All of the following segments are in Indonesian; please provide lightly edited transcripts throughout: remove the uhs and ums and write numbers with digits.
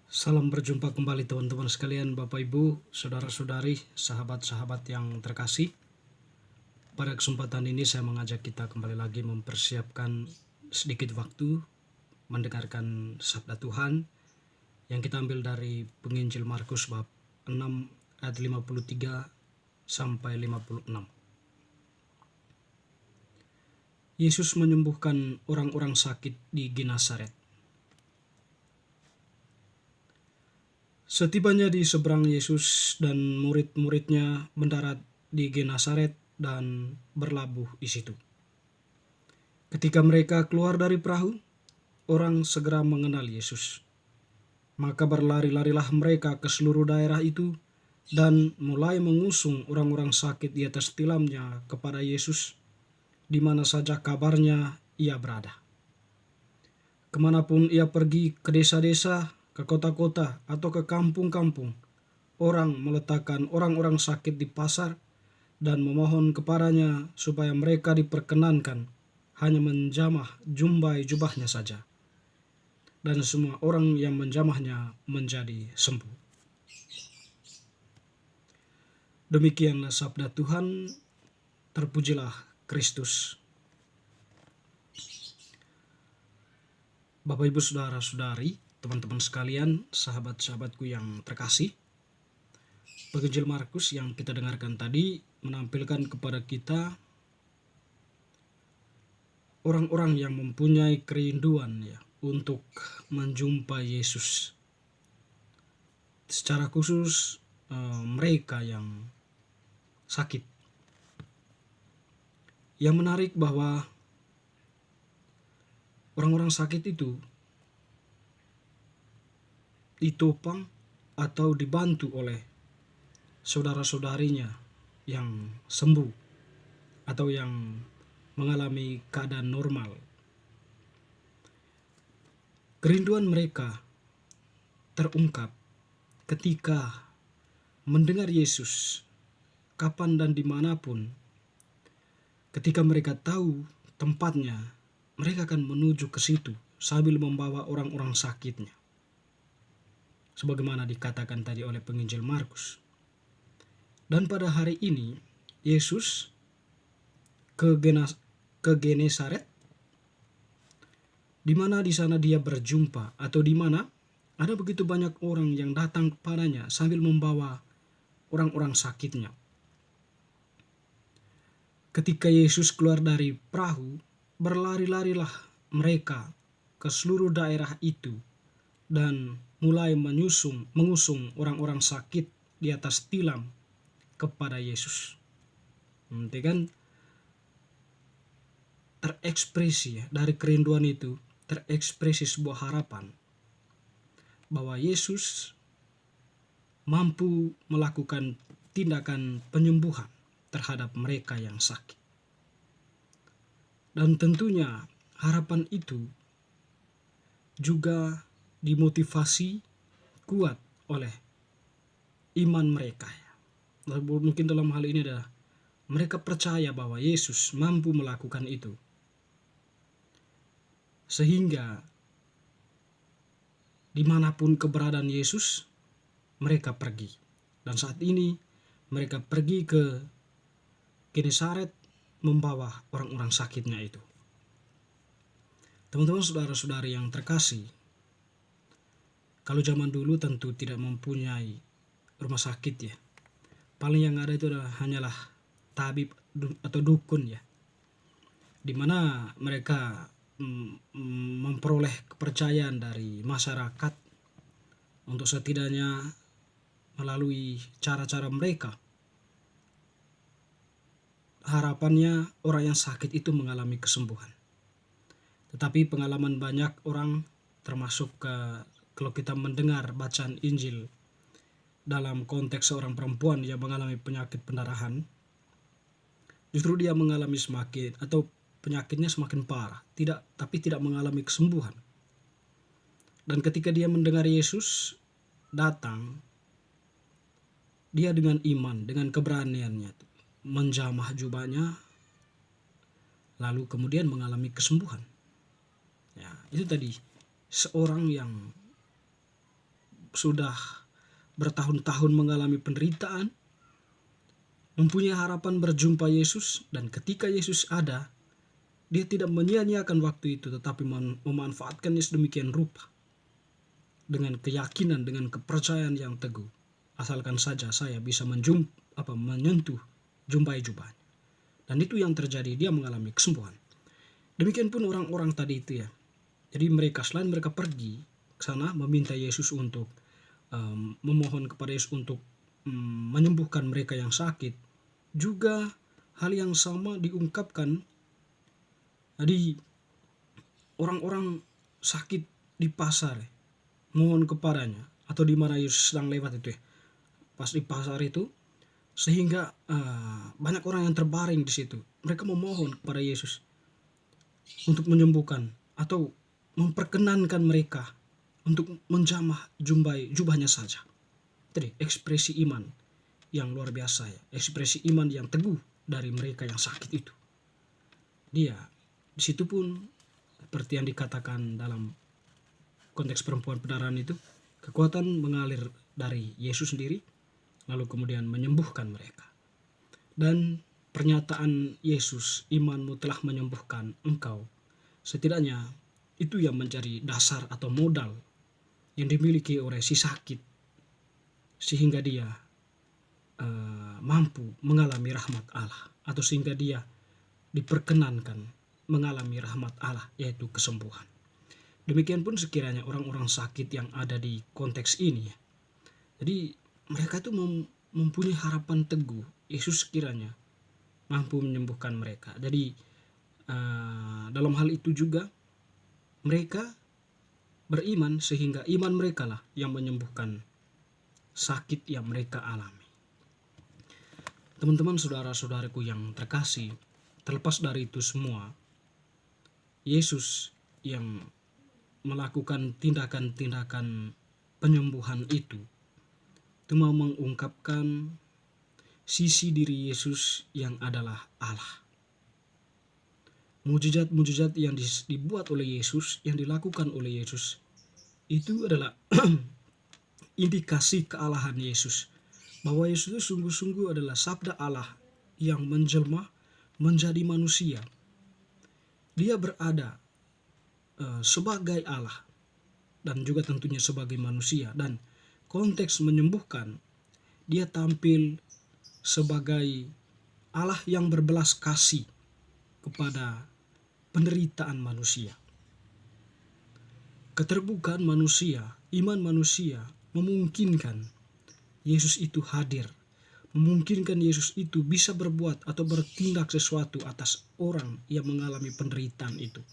Salam berjumpa kembali teman-teman sekalian, Bapak Ibu, saudara-saudari, sahabat-sahabat yang terkasih. Pada kesempatan ini saya mengajak kita kembali lagi mempersiapkan sedikit waktu mendengarkan sabda Tuhan yang kita ambil dari Penginjil Markus bab 6 ayat 53 sampai 56. Yesus menyembuhkan orang-orang sakit di Genesaret. Setibanya di seberang, Yesus dan murid-muridnya mendarat di Genesaret dan berlabuh di situ. Ketika mereka keluar dari perahu, orang segera mengenal Yesus. Maka berlari-larilah mereka ke seluruh daerah itu dan mulai mengusung orang-orang sakit di atas tilamnya kepada Yesus, di mana saja kabarnya ia berada. Kemanapun ia pergi, ke desa-desa, ke kota-kota, atau ke kampung-kampung, orang meletakkan orang-orang sakit di pasar dan memohon kepadanya supaya mereka diperkenankan hanya menjamah jumbai jubahnya saja. Dan semua orang yang menjamahnya menjadi sembuh. Demikianlah sabda Tuhan, terpujilah Kristus. Bapak Ibu saudara-saudari, teman-teman sekalian, sahabat-sahabatku yang terkasih, Penginjil Markus yang kita dengarkan tadi menampilkan kepada kita orang-orang yang mempunyai kerinduan untuk menjumpai Yesus. Secara khusus mereka yang sakit. Yang menarik bahwa orang-orang sakit itu ditopang atau dibantu oleh saudara-saudarinya yang sembuh atau yang mengalami keadaan normal. Kerinduan mereka terungkap ketika mendengar Yesus kapan dan dimanapun. Ketika mereka tahu tempatnya, mereka akan menuju ke situ sambil membawa orang-orang sakitnya. Sebagaimana dikatakan tadi oleh penginjil Markus. Dan pada hari ini, Yesus ke Genesaret, di mana di sana dia berjumpa, atau di mana ada begitu banyak orang yang datang kepadanya sambil membawa orang-orang sakitnya. Ketika Yesus keluar dari perahu, berlari-larilah mereka ke seluruh daerah itu dan mulai mengusung orang-orang sakit di atas tilam kepada Yesus. Nanti kan terekspresi dari kerinduan itu, terekspresi sebuah harapan bahwa Yesus mampu melakukan tindakan penyembuhan terhadap mereka yang sakit. Dan tentunya harapan itu juga dimotivasi kuat oleh iman mereka. Mungkin dalam hal ini adalah mereka percaya bahwa Yesus mampu melakukan itu. Sehingga dimanapun keberadaan Yesus, mereka pergi. Dan saat ini mereka pergi ke Genesaret membawa orang-orang sakitnya itu. Teman-teman saudara-saudari yang terkasih, kalau zaman dulu tentu tidak mempunyai rumah sakit ya. Paling yang ada itu hanyalah tabib atau dukun ya. Di mana mereka memperoleh kepercayaan dari masyarakat untuk setidaknya melalui cara-cara mereka. Harapannya orang yang sakit itu mengalami kesembuhan. Tetapi pengalaman banyak orang, termasuk kalau kita mendengar bacaan Injil dalam konteks seorang perempuan yang mengalami penyakit pendarahan, justru dia mengalami penyakitnya semakin parah, tapi tidak mengalami kesembuhan. Dan ketika dia mendengar Yesus datang, dia dengan iman, dengan keberaniannya menjamah jubahnya, lalu kemudian mengalami kesembuhan. Ya, itu tadi seorang yang sudah bertahun-tahun mengalami penderitaan, mempunyai harapan berjumpa Yesus, dan ketika Yesus ada, dia tidak menyia-nyiakan waktu itu, tetapi memanfaatkannya sedemikian rupa dengan keyakinan, dengan kepercayaan yang teguh. Asalkan saja saya bisa menyentuh jumpai jubahnya. Dan itu yang terjadi, dia mengalami kesembuhan. Demikian pun orang-orang tadi itu ya. Jadi selain mereka pergi ke sana meminta Yesus untuk memohon kepada Yesus untuk menyembuhkan mereka yang sakit, juga hal yang sama diungkapkan. Jadi orang-orang sakit di pasar mohon kepadanya, atau di mana Yesus sedang lewat itu ya, pas di pasar itu, sehingga banyak orang yang terbaring di situ. Mereka memohon kepada Yesus untuk menyembuhkan atau memperkenankan mereka untuk menjamah jubahnya saja. Jadi ekspresi iman yang luar biasa ya, ekspresi iman yang teguh dari mereka yang sakit itu. Dia di situ pun seperti yang dikatakan dalam konteks perempuan pendarahan itu, kekuatan mengalir dari Yesus sendiri, lalu kemudian menyembuhkan mereka. Dan pernyataan Yesus, imanmu telah menyembuhkan engkau, setidaknya itu yang menjadi dasar atau modal yang dimiliki oleh si sakit, sehingga dia mampu mengalami rahmat Allah, atau sehingga dia diperkenankan mengalami rahmat Allah, yaitu kesembuhan. Demikian pun sekiranya orang-orang sakit yang ada di konteks ini ya. Jadi mereka itu mempunyai harapan teguh, Yesus sekiranya mampu menyembuhkan mereka. Jadi dalam hal itu juga mereka beriman, sehingga iman mereka lah yang menyembuhkan sakit yang mereka alami. Teman-teman, saudara-saudaraku yang terkasih, terlepas dari itu semua, Yesus yang melakukan tindakan-tindakan penyembuhan itu mau mengungkapkan sisi diri Yesus yang adalah Allah. Mujizat-mujizat yang dibuat oleh Yesus, yang dilakukan oleh Yesus, itu adalah indikasi kealahan Yesus. Bahwa Yesus itu sungguh-sungguh adalah sabda Allah yang menjelma menjadi manusia. Dia berada sebagai Allah dan juga tentunya sebagai manusia, dan konteks menyembuhkan, dia tampil sebagai Allah yang berbelas kasih kepada penderitaan manusia. Keterbukaan manusia, iman manusia memungkinkan Yesus itu hadir, memungkinkan Yesus itu bisa berbuat atau bertindak sesuatu atas orang yang mengalami penderitaan itu.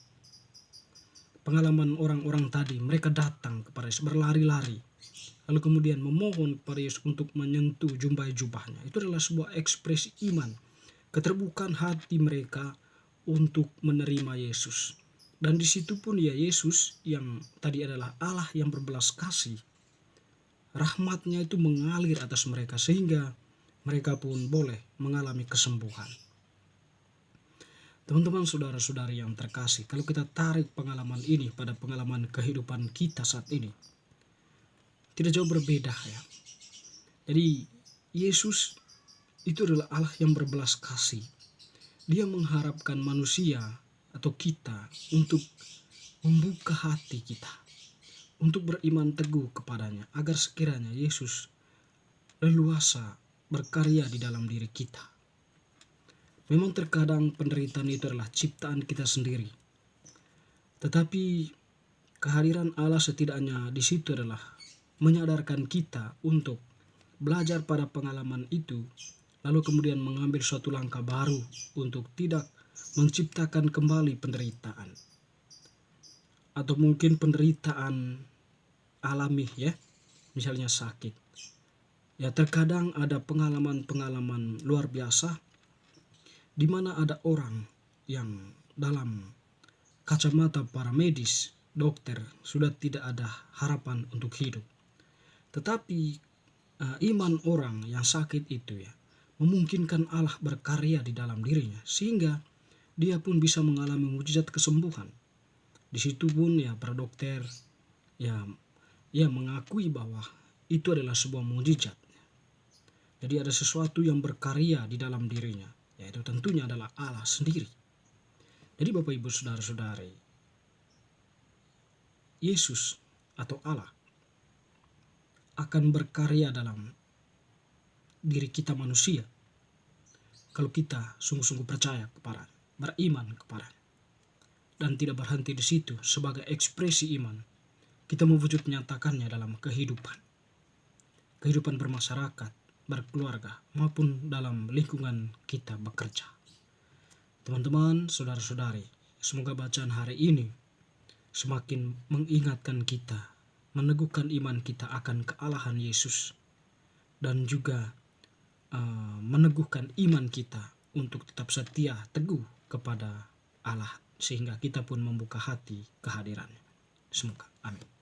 Pengalaman orang-orang tadi, mereka datang kepada Yesus berlari-lari, lalu kemudian memohon kepada Yesus untuk menyentuh jubahnya. Itu adalah sebuah ekspresi iman, keterbukaan hati mereka untuk menerima Yesus. Dan di situ pun ya, Yesus yang tadi adalah Allah yang berbelas kasih, rahmatnya itu mengalir atas mereka, sehingga mereka pun boleh mengalami kesembuhan. Teman-teman, saudara-saudari yang terkasih, kalau kita tarik pengalaman ini pada pengalaman kehidupan kita saat ini, tidak jauh berbeda ya. Jadi Yesus itu adalah Allah yang berbelas kasih. Dia mengharapkan manusia atau kita untuk membuka hati kita, untuk beriman teguh kepadanya, agar sekiranya Yesus leluasa berkarya di dalam diri kita. Memang terkadang penderitaan itu adalah ciptaan kita sendiri, tetapi kehadiran Allah setidaknya di situ adalah menyadarkan kita untuk belajar pada pengalaman itu, lalu kemudian mengambil suatu langkah baru untuk tidak menciptakan kembali penderitaan, atau mungkin penderitaan alami ya, misalnya sakit. Ya, terkadang ada pengalaman-pengalaman luar biasa di mana ada orang yang dalam kacamata para medis, dokter, sudah tidak ada harapan untuk hidup. Tetapi iman orang yang sakit itu ya memungkinkan Allah berkarya di dalam dirinya, sehingga dia pun bisa mengalami mujizat kesembuhan. Di situ pun ya para dokter ya ia mengakui bahwa itu adalah sebuah mukjizat. Jadi ada sesuatu yang berkarya di dalam dirinya, yaitu tentunya adalah Allah sendiri. Jadi Bapak Ibu Saudara-saudari, Yesus atau Allah akan berkarya dalam diri kita manusia kalau kita sungguh-sungguh percaya kepada, beriman kepada, dan tidak berhenti di situ. Sebagai ekspresi iman, kita mewujud menyatakannya dalam kehidupan bermasyarakat, berkeluarga, maupun dalam lingkungan kita bekerja. Teman-teman, saudara-saudari, semoga bacaan hari ini semakin mengingatkan kita, meneguhkan iman kita akan kealahan Yesus, dan juga meneguhkan iman kita untuk tetap setia teguh kepada Allah, sehingga kita pun membuka hati kehadirannya. Semoga. Amin.